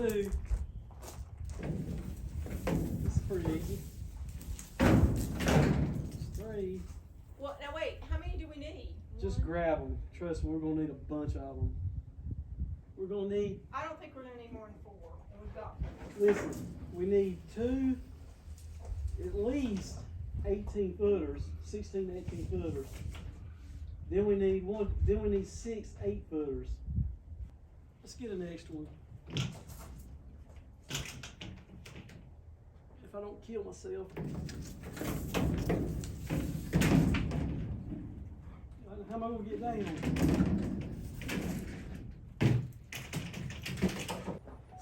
do, this is pretty easy. It's 3. Well, now wait, how many do we need? Just grab them. Trust me, we're gonna need a bunch of them. We're gonna need, I don't think we're gonna need more than 4, and we've got 4. listen, we need 2, at least 18 footers, 16 to 18 footers. Then we need 6 8-footers. Let's get an extra one. If I don't kill myself. How am I gonna get down?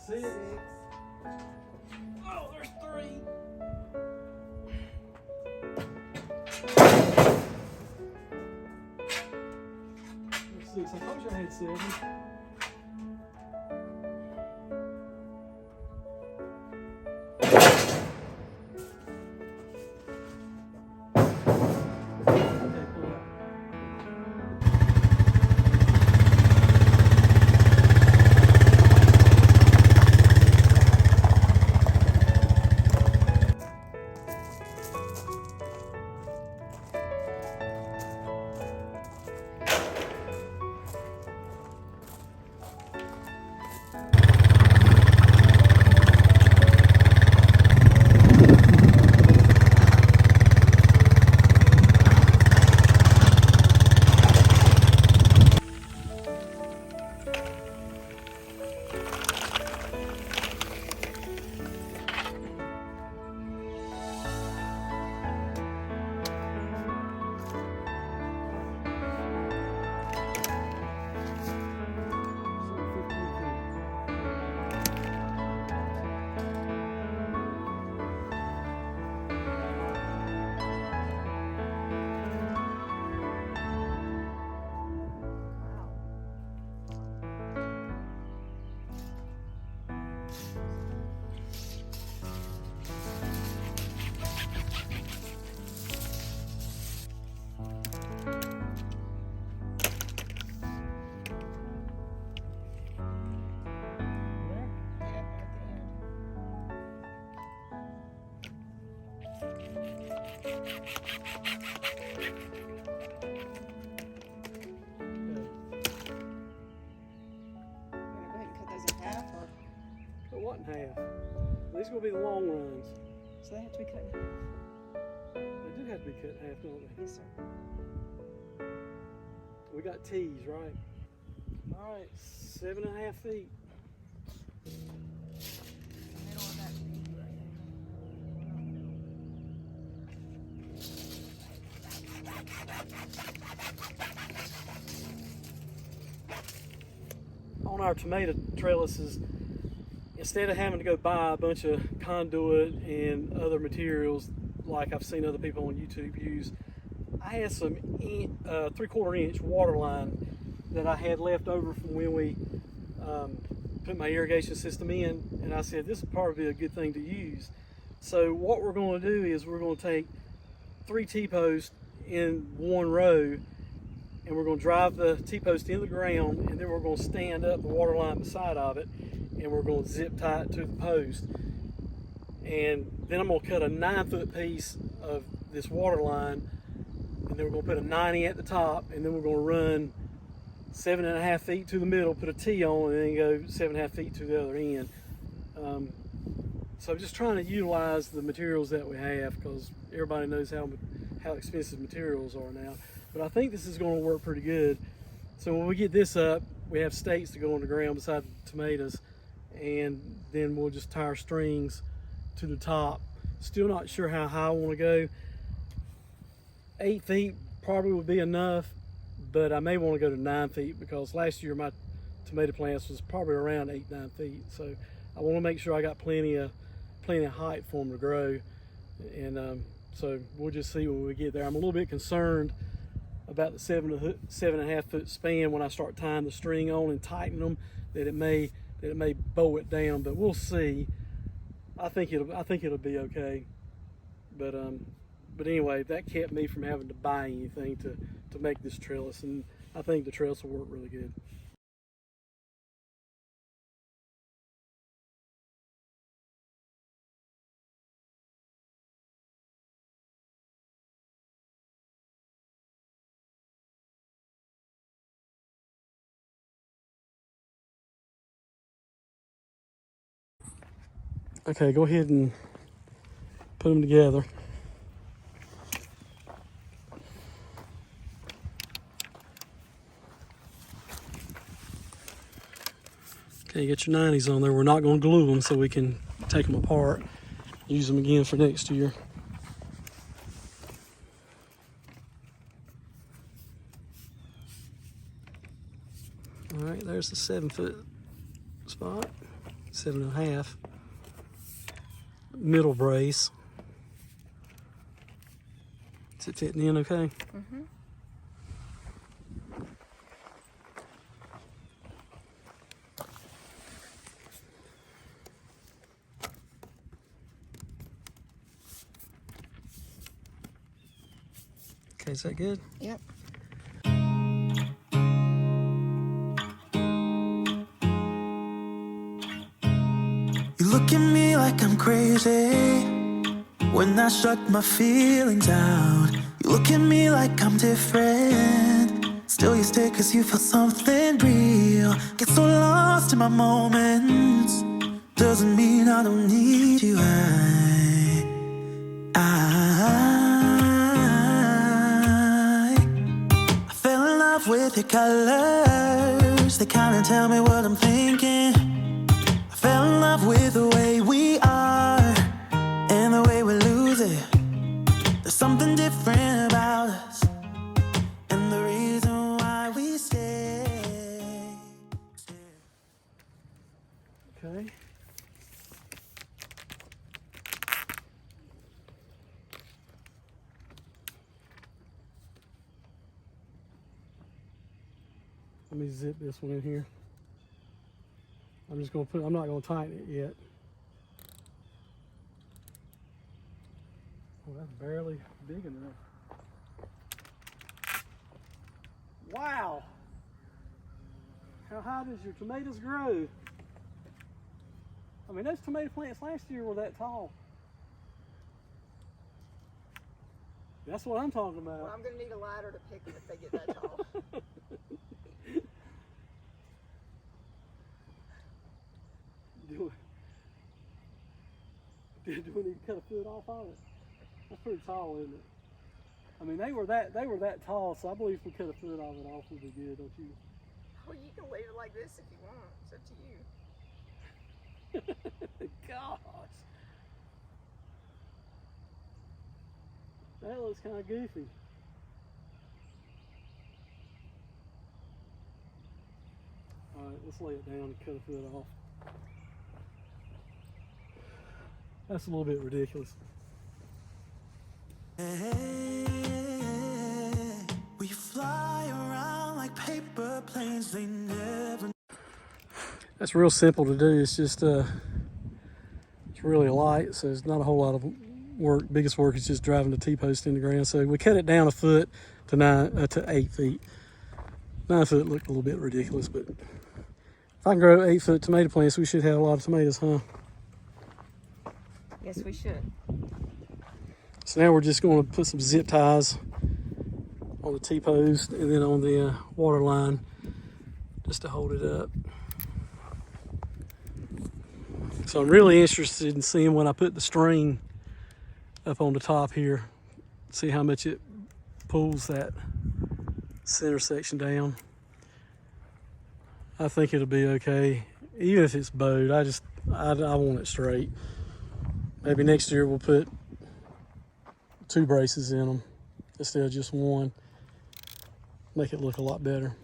6. Oh, there's 3. There's 6. I told you I had 7. Cut what in half? These are going to be the long runs. So they have to be cut in half. They do have to be cut in half, don't they? Yes, sir. We got T's, right? All right, 7.5 feet. Middle of that T right On our tomato trellises, instead of having to go buy a bunch of conduit and other materials like I've seen other people on YouTube use, I had some 3/4 inch water line that I had left over from when we put my irrigation system in, and I said this would probably be a good thing to use. So what we're going to do is we're going to take 3 T-posts in one row, and we're going to drive the T-post in the ground, and then we're going to stand up the water line beside of it, and we're going to zip tie it to the post. And then I'm going to cut a 9-foot piece of this water line, and then we're going to put a 90 at the top, and then we're going to run 7.5 feet to the middle, put a T on, and then go 7.5 feet to the other end. So I'm just trying to utilize the materials that we have, because everybody knows how expensive materials are now. But I think this is going to work pretty good. So when we get this up, we have stakes to go on the ground beside the tomatoes, and then we'll just tie our strings to the top. Still not sure how high I want to go. 8 feet probably would be enough, but I may want to go to 9 feet, because last year my tomato plants was probably around 8-9 feet. So I want to make sure I got plenty of height for them to grow. And so we'll just see when we get there. I'm a little bit concerned about the 7.5 foot span when I start tying the string on and tightening them, that it may bow it down, but we'll see. I think it'll be okay. But anyway, that kept me from having to buy anything to make this trellis, and I think the trellis will work really good. Okay, go ahead and put them together. Okay, you get your 90s on there. We're not going to glue them so we can take them apart, use them again for next year. All right, there's the 7-foot spot, 7.5. Middle brace. Is it fitting in okay? Mm-hmm. Okay, is that good? Yep. You look at me like I'm crazy when I shut my feelings out. You look at me like I'm different, still you stay cause you feel something real. Get so lost in my moments, doesn't mean I don't need you. I fell in love with your colors, they kinda tell me what I'm thinking. I fell in love with the way we are and the way we lose it. There's something different about us and the reason why we stay. Okay. Let me zip this one in here. I'm just going to I'm not going to tighten it yet. Oh, that's barely big enough. Wow! How high does your tomatoes grow? I mean, those tomato plants last year were that tall. That's what I'm talking about. Well, I'm gonna need a ladder to pick them if they get that tall. Do we need to cut a foot off of it? That's pretty tall, isn't it? I mean, they were that tall, so I believe if we cut a foot of it off, we'd be good, don't you? Well, you can leave it like this if you want. It's up to you. Gosh, that looks kind of goofy. All right, let's lay it down and cut a foot off. That's a little bit ridiculous. We fly around like paper planes, they never. That's real simple to do. It's just it's really light, so it's not a whole lot of work. Biggest work is just driving the T-post in the ground. So we cut it down a foot to 8 feet. 9 foot looked a little bit ridiculous, but if I can grow 8-foot tomato plants, we should have a lot of tomatoes, huh? Yes, we should. So now we're just going to put some zip ties on the T-post and then on the water line just to hold it up. So I'm really interested in seeing when I put the string up on the top here, see how much it pulls that center section down. I think it'll be okay, even if it's bowed. I want it straight. Maybe next year we'll put 2 braces in them instead of just one. Make it look a lot better.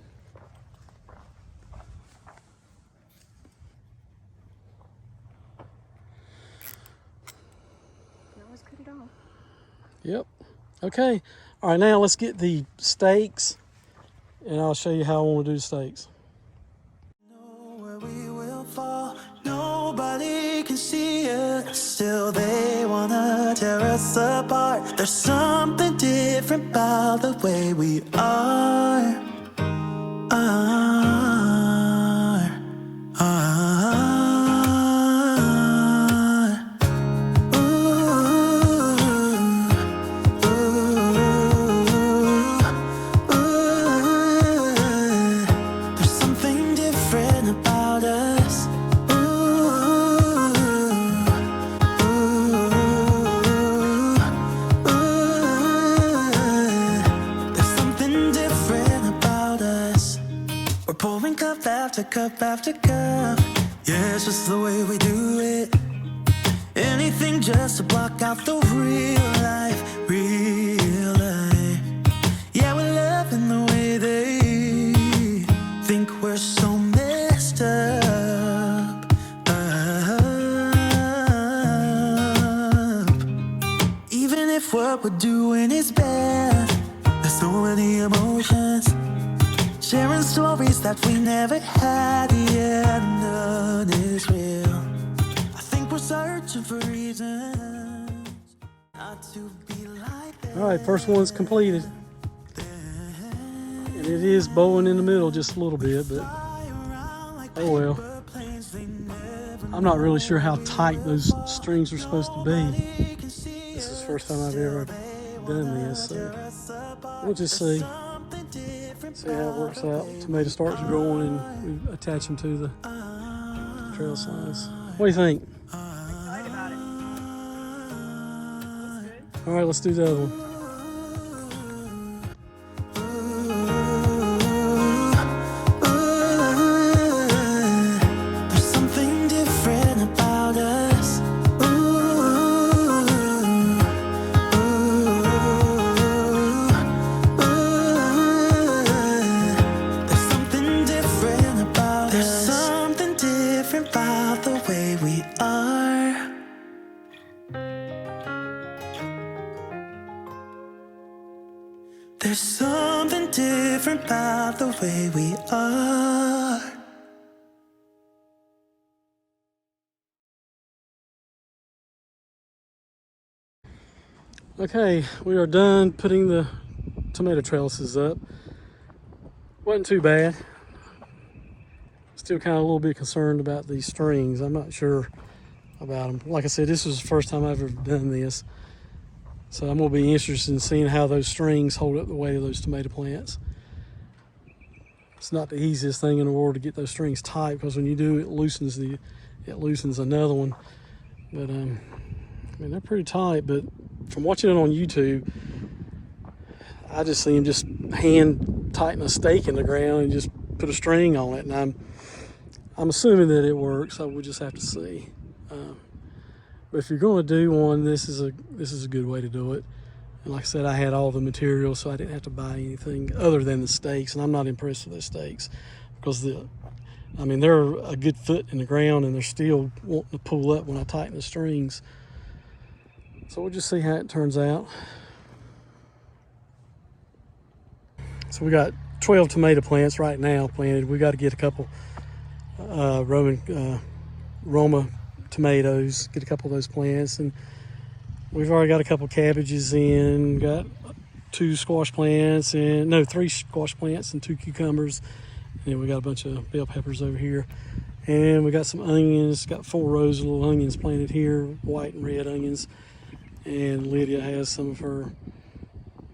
You always cut it off. Yep. Okay. All right, now let's get the stakes and I'll show you how I want to do the stakes. Know where we will fall, nobody can see us. Still they wanna tear us apart. There's something different about the way we are. There's something different about us. pouring cup after cup after cup. Yeah, it's just the way we do it. Anything just to block out the real life, real life. Yeah, we're loving the way they think we're so messed up, Even if what we're doing is bad, there's so many emotions, sharing stories that we never had. Yeah, none is real. I think we're searching for reasons not to be like that. All right, first one's completed. And it is bowing in the middle just a little bit, but oh well. I'm not really sure how tight those strings are supposed to be. This is the first time I've ever done this, so we'll just see how it works out. Tomato starts growing and we attach them to the trellis lines. What do you think? Excited about it. Looks good. All right, let's do the other one. There's something different about us. There's something different about us. There's something different about the way we are. There's something different about the way we are. Okay, we are done putting the tomato trellises up. Wasn't too bad. Still kind of a little bit concerned about these strings. I'm not sure about them. Like I said, this was the first time I've ever done this. So I'm gonna be interested in seeing how those strings hold up the weight of those tomato plants. It's not the easiest thing in the world to get those strings tight, because when you do, it loosens another one. But I mean, they're pretty tight. But from watching it on YouTube, I just see him just hand tighten a stake in the ground and just put a string on it, and I'm assuming that it works. So we'll just have to see. But if you're going to do one, this is a good way to do it. And like I said, I had all the materials, so I didn't have to buy anything other than the stakes. And I'm not impressed with those stakes, because they're a good foot in the ground, and they're still wanting to pull up when I tighten the strings. So we'll just see how it turns out. So we got 12 tomato plants right now planted. We got to get a couple Roma tomatoes, get a couple of those plants, and we've already got a couple cabbages in, got 3 squash plants and 2 cucumbers, and we got a bunch of bell peppers over here, and we got some onions, got 4 rows of little onions planted here, white and red onions, and Lydia has some of her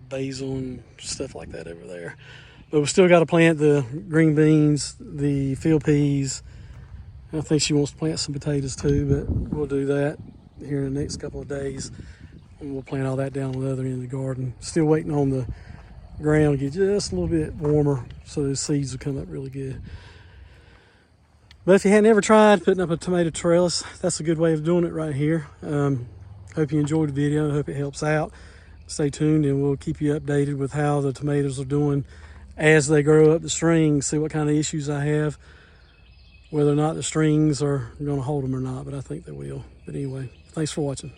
basil and stuff like that over there. But we still got to plant the green beans, the field peas. I think she wants to plant some potatoes too, but we'll do that here in the next couple of days. And we'll plant all that down on the other end of the garden. Still waiting on the ground to get just a little bit warmer so the seeds will come up really good. But if you hadn't ever tried putting up a tomato trellis, that's a good way of doing it right here. Hope you enjoyed the video. I hope it helps out. Stay tuned and we'll keep you updated with how the tomatoes are doing as they grow up the strings, see what kind of issues I have, whether or not the strings are going to hold them or not, but I think they will. But anyway, thanks for watching.